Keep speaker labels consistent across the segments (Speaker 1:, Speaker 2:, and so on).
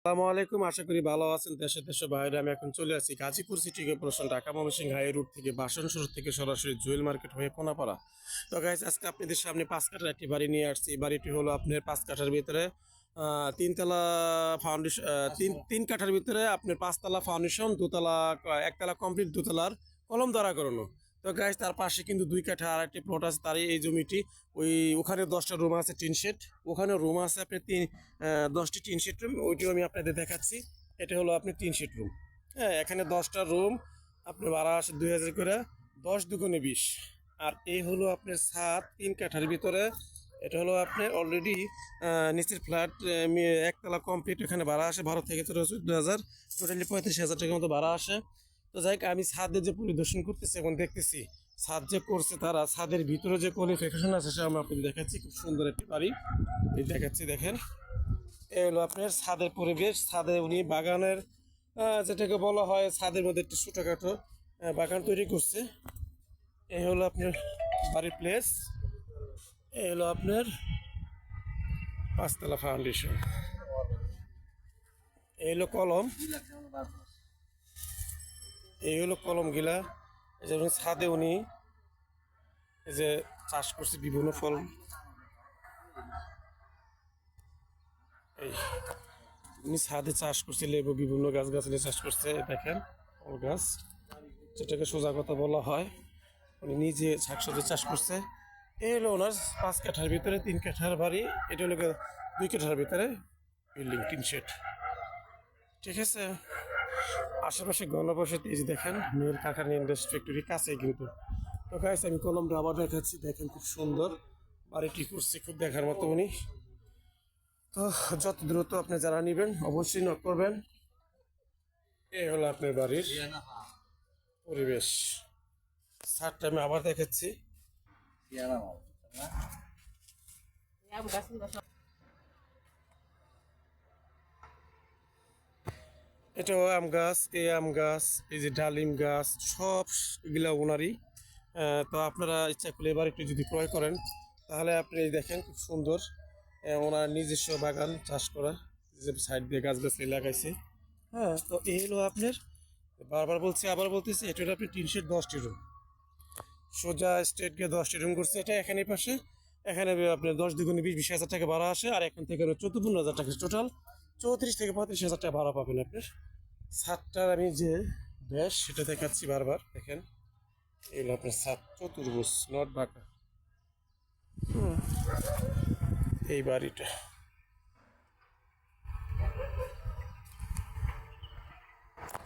Speaker 1: আসসালামু আলাইকুম। আশা করি ভালো আছেন। দেশে বাইরে আমি এখন চলে আসছি Gazipur city corporation Dhaka Mymensingh high road থেকে বাসন শহর থেকে সরাসরি জুয়েল মার্কেট হয়ে কোনাপাড়া। তো গাইস, আজকে আপনাদের সামনে 5 কাঠার একটি বাড়ি নিয়ে আসছি। এই বাড়িটি হলো আপনার 5 কাঠার ভিতরে তিনতলা ফাউন্ডেশন, তিন কাঠার ভিতরে আপনার 5 তলা ফাউন্ডেশন, দোতলা, একতলা কমপ্লিট, দোতলার কলম দ্বারা করানো। তো গাইস, তার পাশে কিন্তু 2 কাঠা আর একটি প্লট আছে। তারই এই জমিটি ওখানে 10টা রুম আছে, টিন শেড। ওখানে রুম আছে আপনার 10টি টিন শেড রুম, ওইটিও আমি আপনাদের দেখাচ্ছি। এটা হলো আপনি টিন শেড রুম। হ্যাঁ, এখানে 10টা রুম, আপনি ভাড়া আসে 2000 করে, 10 দুগুণে 20। আর এই হলো আপনার ছাদ 3 কাঠার ভিতরে। এটা হলো আপনার অলরেডি নিচের ফ্ল্যাট, একতলা কমপ্লিট। এখানে ভাড়া আসে 12 থেকে 14,000, টোটালি 35,000 টাকার মতো ভাড়া আসে। তো যাই হোক, আমি ছাদে যে পরিদর্শন করতেছি এবং দেখতেছি ছাদ যে করছে তারা, ছাদের ভিতরে যে কোয়ালিফিকেশন আছে সেটা আমি আপনাকে দেখাচ্ছি। খুব সুন্দর একটি বাড়ি এই দেখাচ্ছি, দেখেন। এই হলো আপনার ছাদের পরিবেশ। ছাদে উনি বাগানের, যেটাকে বলা হয় ছাদের মধ্যে একটি ছোটোখাটো বাগান তৈরি করছে। এই হলো আপনার বাড়ির প্লেস। এই হলো আপনার 5 তলা ফাউন্ডেশন। এই হলো কলম, এই হলো কলম গিলা। এই যে ছাদে উনি এই যে চাষ করছে বিভিন্ন ফল। এই উনি ছাদে চাষ করছে লেবু, বিভিন্ন গাছ গাছালি চাষ করছে। দেখেন, ফল গাছ, যেটাকে সোজা কথা বলা হয়। উনি নিজে শাকসবজি চাষ করছে। এই হলো ওনার 5 কাঠার ভিতরে 3 কাঠার বাড়ি। এটা হলো 2 কাঠার ভিতরে বিল্ডিং, টিন শেড। ঠিক আছে, আশেপাশে গণবসতি এই যে দেখেন, মিল কারখানা, ইন্ডাস্ট্রি, ফ্যাক্টরি কাছেই কিন্তু। তো গাইস, আমি কলমটা আবার দেখাচ্ছি। দেখেন, খুব সুন্দর বাড়িটি করছে, খুব দেখার মতো উনি। তো যত দ্রুত আপনি যারা নেবেন অবশ্যই নক করবেন। এই হলো আপনার বাড়ির পরিবেশ। ছাদটা আমি আবার দেখাচ্ছি। এটাও আম গাছ, এই আম গাছ, এই যে ডালিম গাছ, সব এগুলা ওনারই। তো আপনারা ইচ্ছা করলে এবার একটু যদি ক্রয় করেন তাহলে আপনি এই দেখেন, খুব সুন্দর ওনার নিজস্ব বাগান চাষ করা, যে সাইড দিয়ে গাছ গাছালি লাগাইছে। হ্যাঁ, তো এই হলো আপনার, বারবার বলছি আবার বলতেছি, এটা হলো আপনি 310টি রুম, সোজা স্ট্রেট গিয়ে 10টি রুম করছে। এটা এখানে পাশে, এখানে আপনার 10 দুগুণে 20,000 টাকা ভাড়া আসে। আর এখান থেকে 14-15,000 টাকা, টোটাল 34 থেকে 35,000 টাকা ভাড়া পাবেন আপনার। ছাদটার আমি যে ব্যাস সেটা দেখাচ্ছি বারবার, দেখেন। এই হলো আপনার ছাদ, চতুর্ভুজ, নট বাঁকা। এই বাড়িটা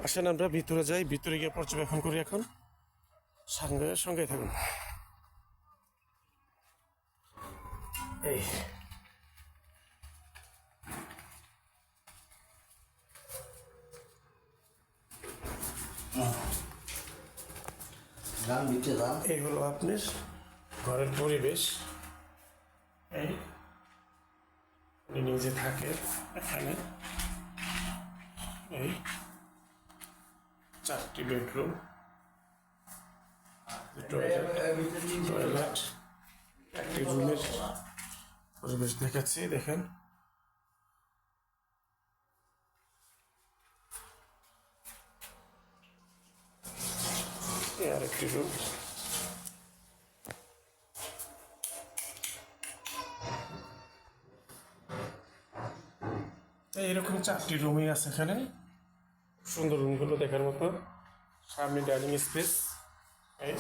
Speaker 1: আসেন আমরা ভিতরে যাই, ভিতরে গিয়ে পর্যবেক্ষণ করি এখন। সঙ্গে সঙ্গে থাকুন। এই এই হলো আপনার ঘরের পরিবেশ। এই উনি নিজে থাকে এখানে। এই 4টি বেডরুম, টয়লেট, একটি রুমের পরিবেশ দেখাচ্ছি, দেখেন। আর একটি রুম। এরকম 4টি রুমই আছে এখানে, সুন্দর রুমগুলো দেখার মতো। সামনে ডাইনিং স্পেস, এই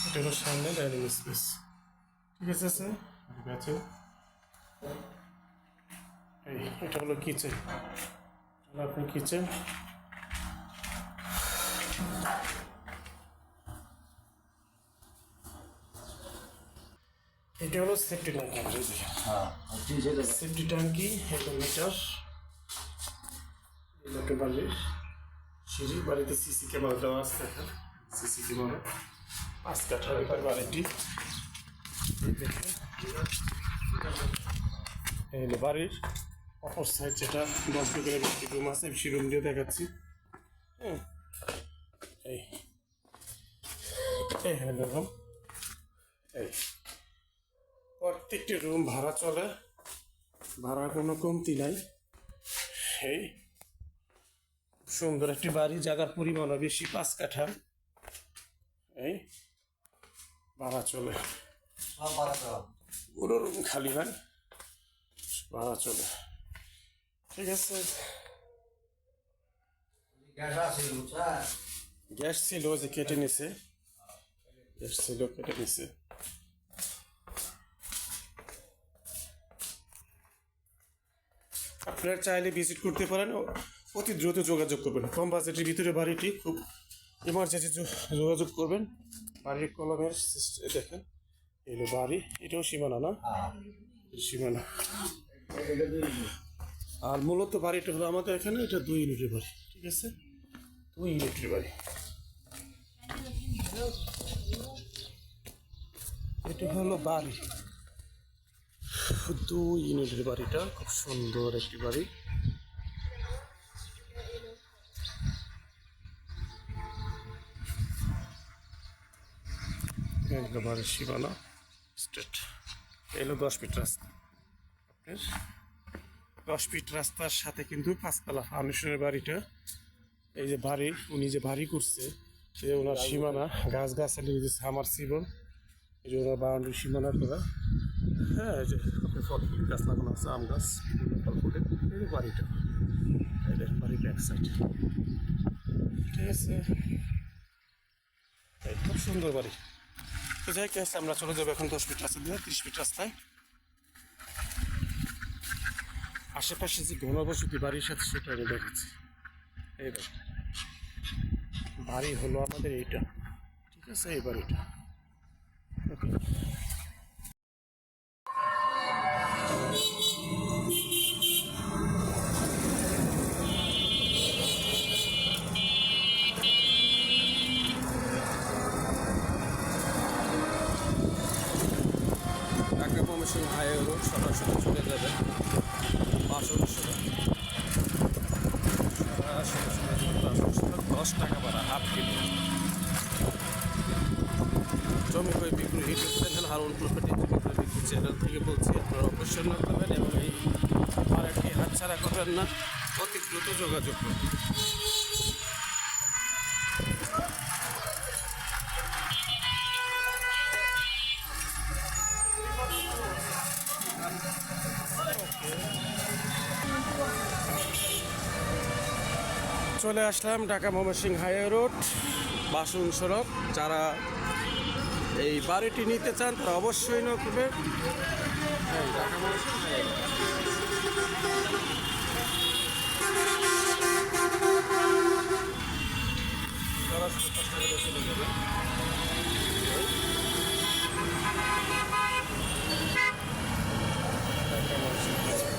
Speaker 1: এটা হলো সামনে ডাইনিং স্পেস। ঠিক আছে স্যার, ঠিক আছে। এই এটা হলো কিচেন, আপনি কিচেন। এটা হলো সেফটি ট্যাঙ্কি, সেফটি ট্যাঙ্কি, এটা মিটার, এটা বালির সিঁড়ি। বাড়িতে সিসি ক্যামেরা দেওয়া আছে, দেখেন সিসি ক্যামেরা। 5 কাঠার ব্যাপার বাড়িটি, দেখেন। এই হলো বাড়ির অপর সাইড, যেটা 10 দুগুণে 20টি রুম আছে, সেই রুম দিয়ে দেখাচ্ছি। এই এই হলো রুম। এই প্রত্যেকটি রুম ভাড়া চলে, ভাড়া কোনো কমতি নাই। এই সুন্দর একটি বাড়ি, জায়গার পরিমাণও বেশি, 5 কাঠা। এই ভাড়া চলে, পুরো রুম খালি হয়, ভাড়া চলে। ঠিক আছে, গ্যাস ছিল যে কেটে নিছে, গ্যাস ছিল কেটে নিছে। আপনারা চাইলে ভিজিট করতে পারেন, অতি দ্রুত যোগাযোগ করবেন। কম বাজেটের ভিতরে বাড়িটি, খুব ইমার্জেন্সি যোগাযোগ করবেন। বাড়ির কলমের দেখেন, এলো বাড়ি, এটাও সীমানা না, সীমানা। আর মূলত বাড়িটা হলো আমাদের এখানে, এটা 2 ইউনিটের বাড়ি। ঠিক আছে, 2 ইউনিটের বাড়ি। এটা হলো বাড়ি, 2 ইউনিটের বাড়িটা, খুব সুন্দর একটি বাড়ি। বাড়ির সীমানা স্ট্রেট, এলো 10 ফিট রাস্তা। আপনার 10 ফিট রাস্তার সাথে কিন্তু 5তলা ফাউন্ডেশনের বাড়িটা। এই যে বাড়ি, উনি যে বাড়ি করছে, সে ওনার সীমানা, গাছগাছালি, যে সামারসিবল, এই যে ওনার বাউন্ডারি সীমানা করা। হ্যাঁ, এই যে আপনার ফল ফুল গাছ লাগানো আছে, আম গাছ, বিভিন্ন ফল ফুলের। এই যে বাড়িটা, এই দেখেন বাড়ির ব্যাক সাইড। ঠিক আছে, এই খুব সুন্দর বাড়ি। তো যাই হোক, আমরা চলে যাবো এখন 10 ফিট রাস্তা দিয়ে 30 ফিট রাস্তায়। আশেপাশে যে ঘনবসতি বাড়ির সাথে সেটা আমি দেখেছি। এই বাড়ি হলো আমাদের এইটা। ঠিক আছে, এই বাড়িটা। ওকে, ঢাকা ময়মনসিংহ হাইওয়ে রোড, সরাসরি চলে যাবে 10 টাকা ভাড়া, হাফ কিলো। জমি হয়ে বিক্রি ইউটিউব চ্যানেল হারুন প্রপার্টি বিক্রি চ্যানেল থেকে বলছি, আপনারা অবশ্যই না করবেন এবং এই ভাড়াটি হাতছাড়া করবেন না, অতি দ্রুত যোগাযোগ করবেন। চলে আসলাম ঢাকা ময়মনসিংহ হাইওয়ে রোড, বাসন সড়ক। যারা এই বাড়িটি নিতে চান তারা অবশ্যই নকবে। Dhaka Mymensingh highway road. সরাসরি কষ্ট করে চলে যাবে। ঢাকা ময়মনসিংহ হাইওয়ে।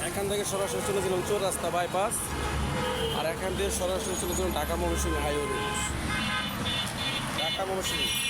Speaker 1: এখান থেকে সরাসরি চলে গেলাম চৌরাস্তা বাইপাস, আর এখান থেকে সরাসরি চলে গেলাম ঢাকা ময়মনসিংহ হাইওয়ে রোড, ঢাকা ময়মনসিংহ।